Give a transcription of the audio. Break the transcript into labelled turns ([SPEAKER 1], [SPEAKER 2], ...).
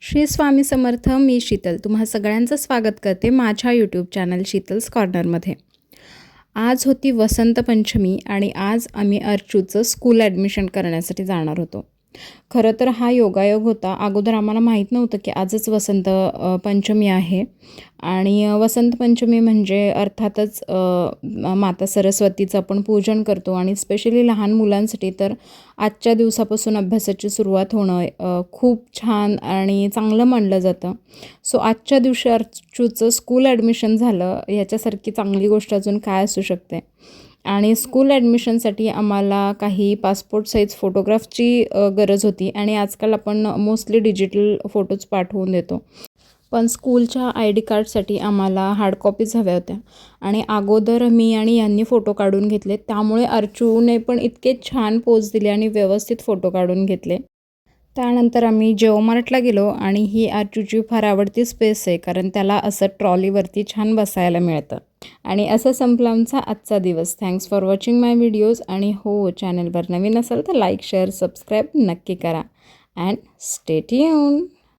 [SPEAKER 1] श्री स्वामी समर्थ. मी शीतल तुम्हा सगळ्यांचं स्वागत करते माझ्या यूट्यूब चॅनल शीतल्स कॉर्नरमध्ये. आज होती वसंत पंचमी आणि आज आम्ही अर्चूचं स्कूल ॲडमिशन करण्यासाठी जाणार होतो. खरं तर हा योगायोग होता. अगोदर आम्हाला माहीत नव्हतं की आजच वसंत पंचमी आहे आणि वसंत पंचमी म्हणजे अर्थातच माता सरस्वतीचं आपण पूजन करतो आणि स्पेशली लहान मुलांसाठी तर आजच्या दिवसापासून अभ्यासाची सुरुवात होणं खूप छान आणि चांगलं मानलं जातं. सो आजच्या दिवशी अर्चूचं स्कूल ॲडमिशन झालं, याच्यासारखी चांगली गोष्ट अजून काय असू शकते. आणि स्कूल ॲडमिशनसाठी आम्हाला काही पासपोर्ट साईज फोटोग्राफची गरज होती आणि आजकाल आपण मोस्टली डिजिटल फोटोज पाठवून देतो, पण स्कूलच्या ID कार्डसाठी आम्हाला हार्ड कॉपीज हव्या होत्या आणि अगोदर मी आणि यांनी फोटो काढून घेतले. त्यामुळे अर्चूने पण इतके छान पोज दिले आणि व्यवस्थित फोटो काढून घेतले. त्यानंतर आम्ही जिओमार्टला गेलो आणि ही अर्चूची फार आवडती स्पेस आहे, कारण त्याला असं ट्रॉलीवरती छान बसायला मिळतं. आणि असं संपला आमचा आजचा दिवस. Thanks for watching my videos. आणि हो, चॅनलवर नवीन असाल तर लाईक, शेअर, सबस्क्राईब नक्की करा. And stay tuned.